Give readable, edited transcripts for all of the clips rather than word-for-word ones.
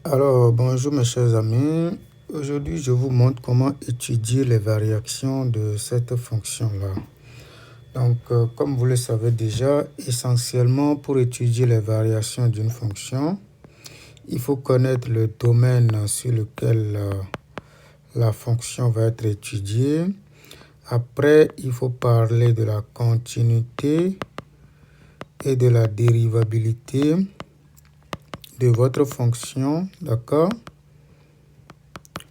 Alors, bonjour mes chers amis. Aujourd'hui, je vous montre comment étudier les variations de cette fonction-là. Donc, comme vous le savez déjà, essentiellement pour étudier les variations d'une fonction, il faut connaître le domaine sur lequel la fonction va être étudiée. Après, il faut parler de la continuité et de la dérivabilité de votre fonction, d'accord,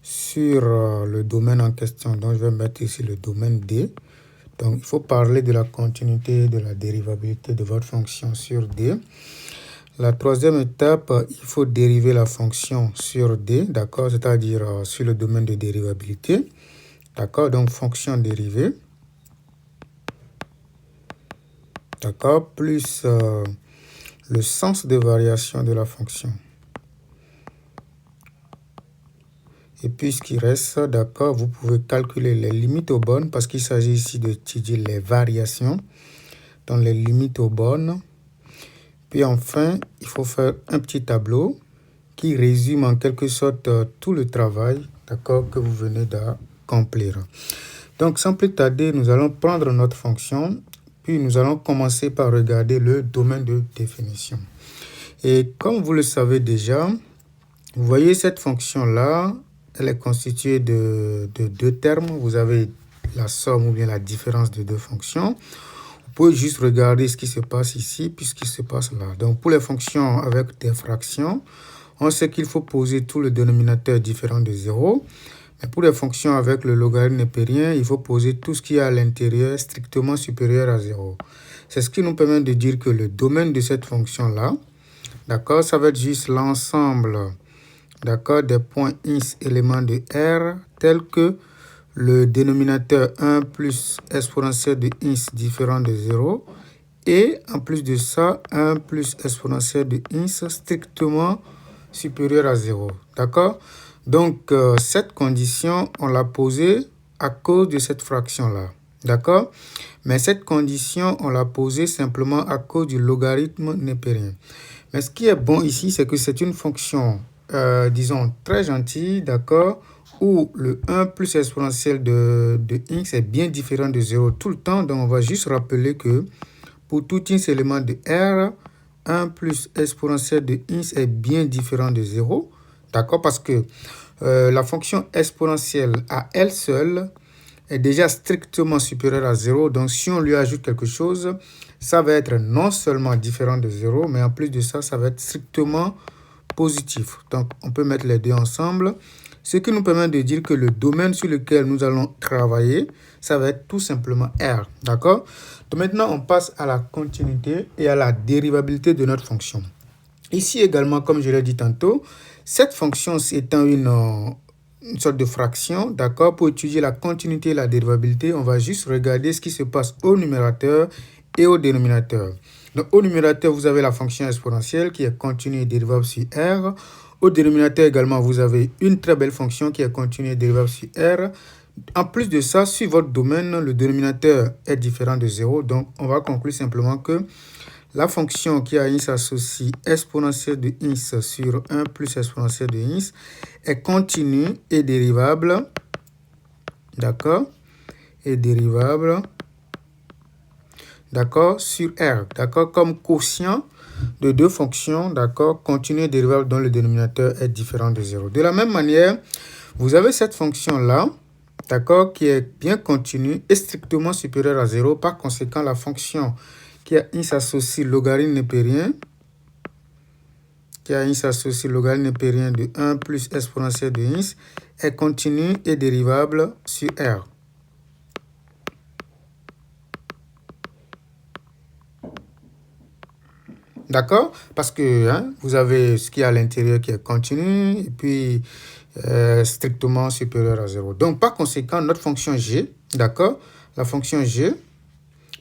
sur le domaine en question. Donc, je vais mettre ici le domaine D. Donc, il faut parler de la continuité et de la dérivabilité de votre fonction sur D. La troisième étape, il faut dériver la fonction sur D, d'accord, c'est-à-dire sur le domaine de dérivabilité. D'accord, donc fonction dérivée. D'accord, plus le sens de variation de la fonction. Et puis ce qui reste, d'accord, vous pouvez calculer les limites aux bornes parce qu'il s'agit ici d'étudier les variations dans les limites aux bornes. Puis enfin, il faut faire un petit tableau qui résume en quelque sorte tout le travail, d'accord, que vous venez d'accomplir. Donc sans plus tarder, nous allons prendre notre fonction, puis nous allons commencer par regarder le domaine de définition. Et comme vous le savez déjà, vous voyez cette fonction-là, elle est constituée de deux termes. Vous avez la somme ou bien la différence de deux fonctions. Vous pouvez juste regarder ce qui se passe ici, puis ce qui se passe là. Donc, pour les fonctions avec des fractions, on sait qu'il faut poser tout le dénominateur différent de 0. Mais pour les fonctions avec le logarithme népérien, il faut poser tout ce qui est à l'intérieur strictement supérieur à 0. C'est ce qui nous permet de dire que le domaine de cette fonction-là, d'accord, ça va être juste l'ensemble, d'accord, des points x éléments de R tels que le dénominateur 1 plus exponentielle de x différent de 0 et en plus de ça 1 plus exponentielle de x strictement supérieur à 0. D'accord? Donc cette condition, on l'a posée à cause de cette fraction-là. D'accord? Mais cette condition, on l'a posée simplement à cause du logarithme népérien. Mais ce qui est bon ici, c'est que c'est une fonction, disons, très gentille, d'accord, où le 1 plus exponentielle de x est bien différent de 0 tout le temps. Donc, on va juste rappeler que pour tout x élément de R, 1 plus exponentielle de x est bien différent de 0, d'accord, parce que la fonction exponentielle à elle seule est déjà strictement supérieure à 0. Donc, si on lui ajoute quelque chose, ça va être non seulement différent de 0, mais en plus de ça, ça va être strictement positif. Donc, on peut mettre les deux ensemble, ce qui nous permet de dire que le domaine sur lequel nous allons travailler, ça va être tout simplement R. D'accord? Donc, maintenant, on passe à la continuité et à la dérivabilité de notre fonction. Ici également, comme je l'ai dit tantôt, cette fonction étant une sorte de fraction, d'accord, pour étudier la continuité et la dérivabilité, on va juste regarder ce qui se passe au numérateur et au dénominateur. Donc, au numérateur, vous avez la fonction exponentielle qui est continue et dérivable sur R. Au dénominateur également, vous avez une très belle fonction qui est continue et dérivable sur R. En plus de ça, sur votre domaine, le dénominateur est différent de 0. Donc, on va conclure simplement que la fonction qui a x associe exponentielle de x sur 1 plus exponentielle de x est continue et dérivable, d'accord, et dérivable, d'accord, sur R, d'accord, comme quotient de deux fonctions, d'accord, continue et dérivable dont le dénominateur est différent de 0. De la même manière, vous avez cette fonction-là, d'accord, qui est bien continue et strictement supérieure à 0. Par conséquent, la fonction qui a x associe logarithme népérien, de 1 plus exponentielle de x est continue et dérivable sur R. D'accord? Parce que vous avez ce qui est à l'intérieur qui est continu et puis strictement supérieur à 0. Donc, par conséquent, notre fonction g, d'accord? La fonction g,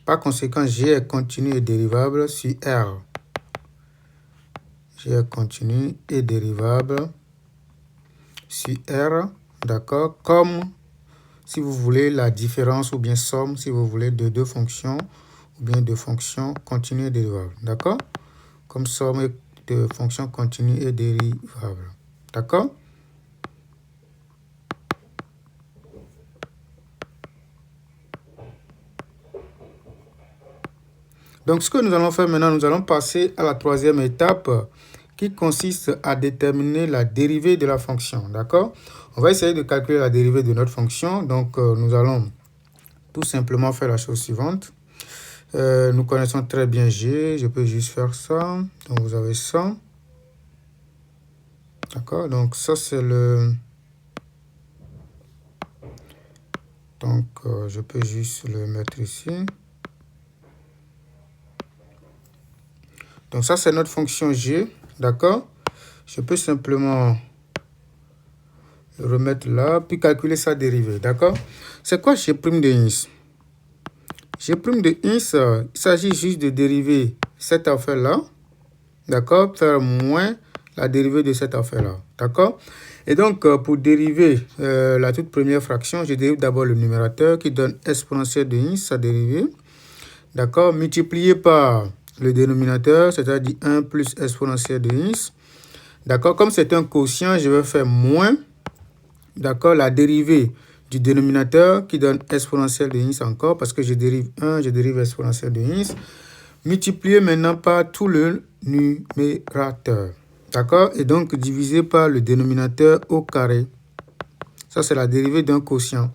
par conséquent, g est continue et dérivable sur R. G est continue et dérivable sur R, d'accord? Comme, si vous voulez, la différence ou bien somme, si vous voulez, de deux fonctions ou bien de fonctions continues et dérivables, d'accord? Comme somme de fonctions continues et dérivables. D'accord? Donc, ce que nous allons faire maintenant, nous allons passer à la troisième étape qui consiste à déterminer la dérivée de la fonction. D'accord? On va essayer de calculer la dérivée de notre fonction. Donc, nous allons tout simplement faire la chose suivante. Nous connaissons très bien G. Je peux juste faire ça. Donc, vous avez ça. D'accord? Donc, ça, c'est le... Donc, je peux juste le mettre ici. Donc, ça, c'est notre fonction G. D'accord? Je peux simplement le remettre là, puis calculer sa dérivée. D'accord? C'est quoi G' de Ins? G' de Ins, il s'agit juste de dériver cette affaire-là. D'accord? Faire moins la dérivée de cette affaire-là. D'accord? Et donc, pour dériver la toute première fraction, je dérive d'abord le numérateur qui donne exponentielle de Ins, sa dérivée. D'accord? Multiplié par le dénominateur, c'est-à-dire 1 plus exponentielle de Ins. D'accord? Comme c'est un quotient, je vais faire moins, d'accord, la dérivée du dénominateur qui donne exponentielle de Ins encore, parce que je dérive 1, je dérive exponentielle de Ins. Multiplié maintenant par tout le numérateur. D'accord? Et donc divisé par le dénominateur au carré. Ça, c'est la dérivée d'un quotient.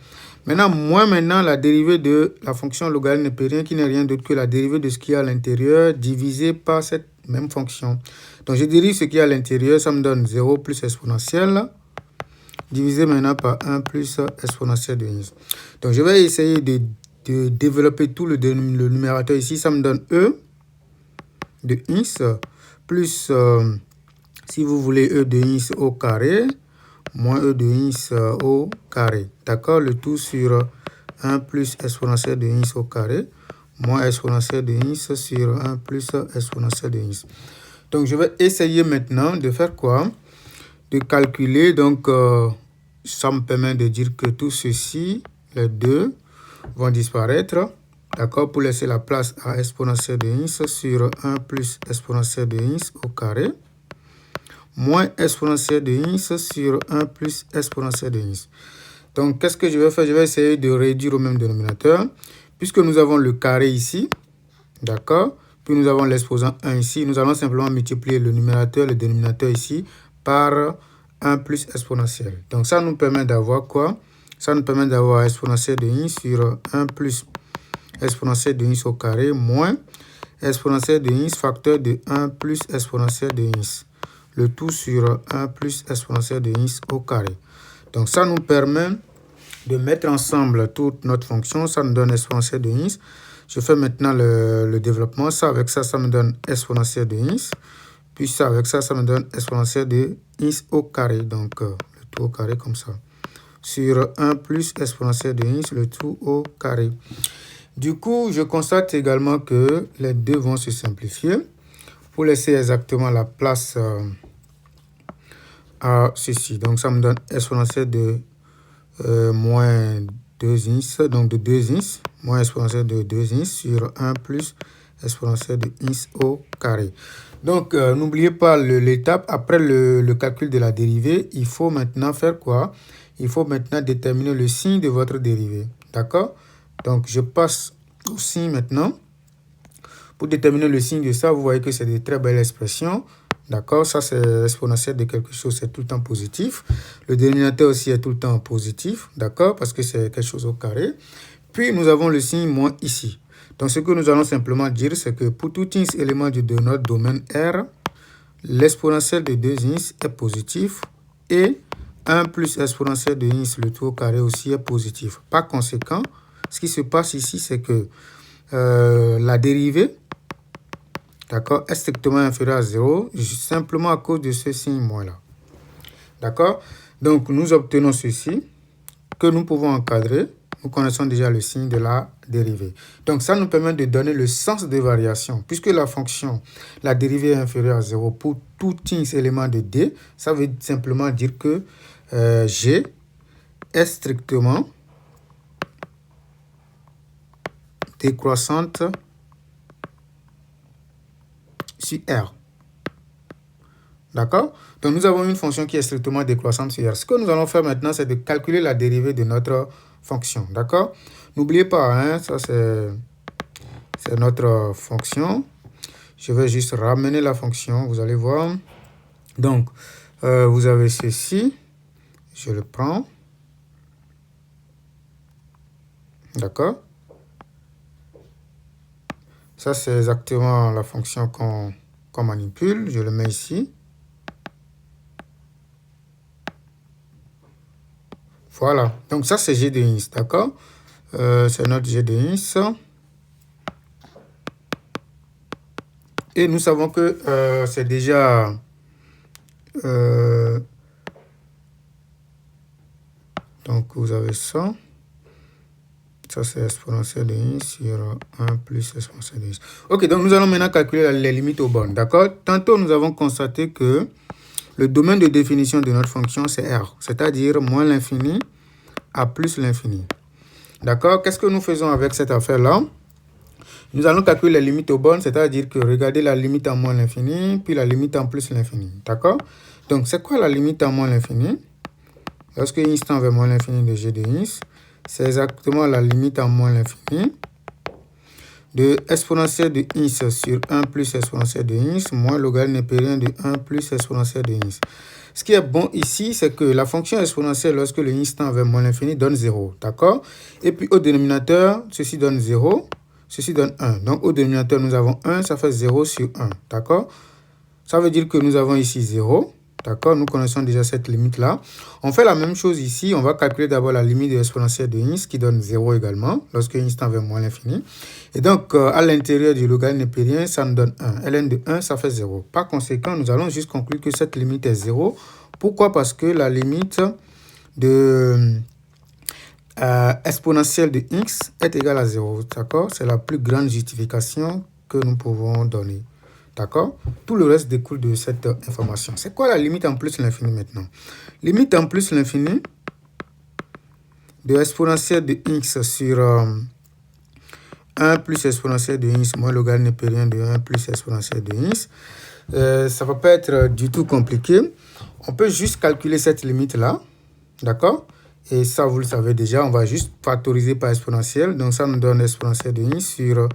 Maintenant, la dérivée de la fonction logarithme népérien qui n'est rien d'autre que la dérivée de ce qui est à l'intérieur divisé par cette même fonction. Donc, je dérive ce qui est à l'intérieur, ça me donne 0 plus exponentielle, divisé maintenant par 1 plus exponentielle de Ins. Donc, je vais essayer de développer tout le numérateur ici. Ça me donne E de Ins plus, si vous voulez, E de Ins au carré, moins E de Ins au carré. D'accord? Le tout sur 1 plus exponentielle de Ins au carré, moins exponentielle de Ins sur 1 plus exponentielle de Ins. Donc, je vais essayer maintenant de faire quoi? De calculer. Donc, ça me permet de dire que tout ceci, les deux, vont disparaître. D'accord? Pour laisser la place à exponentielle de Ins sur 1 plus exponentielle de Ins au carré, moins exponentielle de Ins sur 1 plus exponentielle de Ins. Donc, qu'est-ce que je vais faire? Je vais essayer de réduire au même dénominateur. Puisque nous avons le carré ici, d'accord? Puis nous avons l'exposant 1 ici. Nous allons simplement multiplier le numérateur, le dénominateur ici, par 1 plus exponentielle. Donc, ça nous permet d'avoir quoi? Ça nous permet d'avoir exponentielle de Ins sur 1 plus exponentielle de Ins au carré, moins exponentielle de Ins facteur de 1 plus exponentielle de Ins. Le tout sur 1 plus exponentielle de Ins au carré. Donc, ça nous permet de mettre ensemble toute notre fonction. Ça nous donne exponentielle de Ins. Je fais maintenant le développement. Ça, avec ça, ça me donne exponentielle de Ins. Puis ça, avec ça, ça me donne exponentielle de Ins au carré. Donc, le tout au carré comme ça. Sur 1 plus exponentielle de Ins, le tout au carré. Du coup, je constate également que les deux vont se simplifier pour laisser exactement la place à ceci. Donc, ça me donne exponentielle de moins 2 Ins, donc de 2 Ins, moins exponentielle de 2 Ins sur 1 plus exponentielle de Ins au carré. Donc, n'oubliez pas l'étape, après le calcul de la dérivée, il faut maintenant faire quoi? Il faut maintenant déterminer le signe de votre dérivée. D'accord? Donc, je passe au signe maintenant. Pour déterminer le signe de ça, vous voyez que c'est de très belles expressions. D'accord? Ça, c'est l'exponentielle de quelque chose, c'est tout le temps positif. Le dénominateur aussi est tout le temps positif. D'accord? Parce que c'est quelque chose au carré. Puis, nous avons le signe moins ici. Donc, ce que nous allons simplement dire, c'est que pour tout ins élément de notre domaine R, l'exponentielle de 2 ins est positif et 1 plus exponentielle de ins, le tout au carré aussi est positif. Par conséquent, ce qui se passe ici, c'est que la dérivée, d'accord, est strictement inférieure à 0, simplement à cause de ce signe moins-là. D'accord? Donc, nous obtenons ceci, que nous pouvons encadrer. Nous connaissons déjà le signe de la dérivée. Donc, ça nous permet de donner le sens de variation. Puisque la fonction, la dérivée est inférieure à 0 pour tout ins élément de D, ça veut simplement dire que G est strictement décroissante sur R. D'accord? Donc, nous avons une fonction qui est strictement décroissante sur R. Ce que nous allons faire maintenant, c'est de calculer la dérivée de notre fonction. D'accord? N'oubliez pas, hein, ça c'est notre fonction. Je vais juste ramener la fonction, vous allez voir. Donc, vous avez ceci. Je le prends. D'accord? Ça, c'est exactement la fonction qu'on manipule. Je le mets ici. Voilà. Donc, ça, c'est G de Ins. D'accord? C'est notre G de Ins. Et nous savons que c'est déjà... donc, vous avez ça. Ça, c'est exponentielle de Ins sur 1 plus exponentielle de Ins. Ok, donc nous allons maintenant calculer les limites aux bornes. D'accord? Tantôt, nous avons constaté que le domaine de définition de notre fonction, c'est R. C'est-à-dire moins l'infini à plus l'infini. D'accord? Qu'est-ce que nous faisons avec cette affaire-là? Nous allons calculer les limites aux bornes, c'est-à-dire que regardez la limite en moins l'infini, puis la limite en plus l'infini. D'accord? Donc, c'est quoi la limite en moins l'infini? Lorsque Ins tend vers moins l'infini de G de Ins, c'est exactement la limite en moins l'infini de exponentielle de Ins sur 1 plus exponentielle de Ins moins logarithme népérien de 1 plus exponentielle de Ins. Ce qui est bon ici, c'est que la fonction exponentielle, lorsque le Ins tend vers moins l'infini, donne 0. D'accord? Et puis au dénominateur, ceci donne 0, ceci donne 1. Donc au dénominateur, nous avons 1, ça fait 0 sur 1. D'accord? Ça veut dire que nous avons ici 0. D'accord? Nous connaissons déjà cette limite-là. On fait la même chose ici. On va calculer d'abord la limite de l'exponentielle de Ins qui donne 0 également, lorsque Ins tend vers moins l'infini. Et donc, à l'intérieur du logarithme népérien, ça nous donne 1. ln de 1, ça fait 0. Par conséquent, nous allons juste conclure que cette limite est 0. Pourquoi? Parce que la limite de exponentielle de x est égale à 0. D'accord? C'est la plus grande justification que nous pouvons donner. D'accord? Tout le reste découle de cette information. C'est quoi la limite en plus l'infini maintenant? Limite en plus l'infini de exponentielle de x sur 1 plus exponentielle de x moins logarithme népérien de 1 plus exponentielle de x. Ça ne va pas être du tout compliqué. On peut juste calculer cette limite-là. D'accord? Et ça, vous le savez déjà. On va juste factoriser par exponentielle. Donc, ça nous donne exponentielle de x sur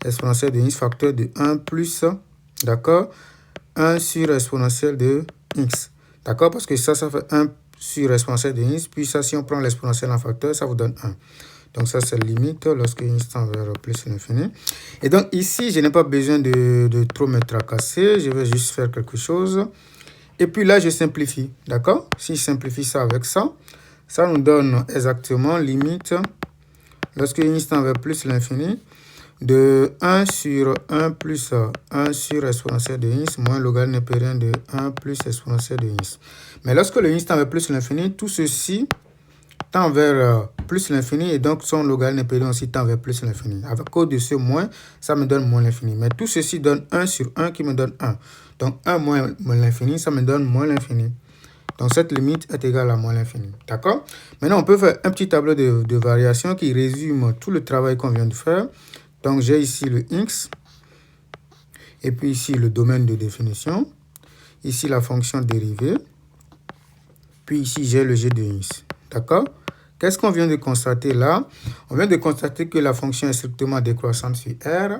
exponentielle de x facteur de 1 plus... D'accord? 1 sur exponentielle de x. D'accord? Parce que ça fait 1 sur exponentielle de x. Puis ça, si on prend l'exponentielle en facteur, ça vous donne 1. Donc ça, c'est limite lorsque x tend vers plus l'infini. Et donc ici, je n'ai pas besoin de trop me tracasser. Je vais juste faire quelque chose. Et puis là, je simplifie. D'accord? Si je simplifie ça avec ça, ça nous donne exactement limite lorsque x tend vers plus l'infini de 1 sur 1 plus 1 sur exponentielle de x moins logarithme népérien de 1 plus exponentielle de x. Mais lorsque le x tend vers plus l'infini, tout ceci tend vers plus l'infini et donc son logarithme népérien aussi tend vers plus l'infini. Avec cause de ce moins, ça me donne moins l'infini. Mais tout ceci donne 1 sur 1 qui me donne 1. Donc 1 moins l'infini, ça me donne moins l'infini. Donc cette limite est égale à moins l'infini. D'accord? Maintenant, on peut faire un petit tableau de variation qui résume tout le travail qu'on vient de faire. Donc, j'ai ici le x, et puis ici le domaine de définition, ici la fonction dérivée, puis ici j'ai le g de x. D'accord? Qu'est-ce qu'on vient de constater là? On vient de constater que la fonction est strictement décroissante sur R,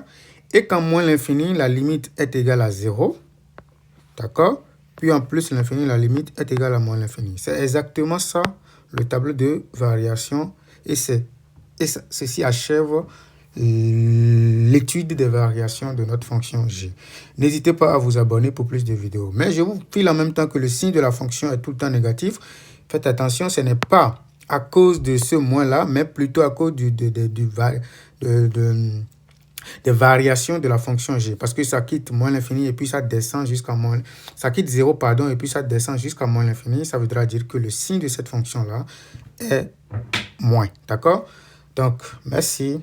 et qu'en moins l'infini, la limite est égale à 0. D'accord? Puis en plus l'infini, la limite est égale à moins l'infini. C'est exactement ça, le tableau de variation, et ceci achève l'étude des variations de notre fonction g. N'hésitez pas à vous abonner pour plus de vidéos. Mais je vous file en même temps que le signe de la fonction est tout le temps négatif. Faites attention, ce n'est pas à cause de ce moins-là, mais plutôt à cause des variations de la fonction g. Parce que ça quitte moins l'infini et puis ça descend jusqu'à moins... Ça quitte 0, pardon, et puis ça descend jusqu'à moins l'infini. Ça voudra dire que le signe de cette fonction-là est moins. D'accord? Donc, merci.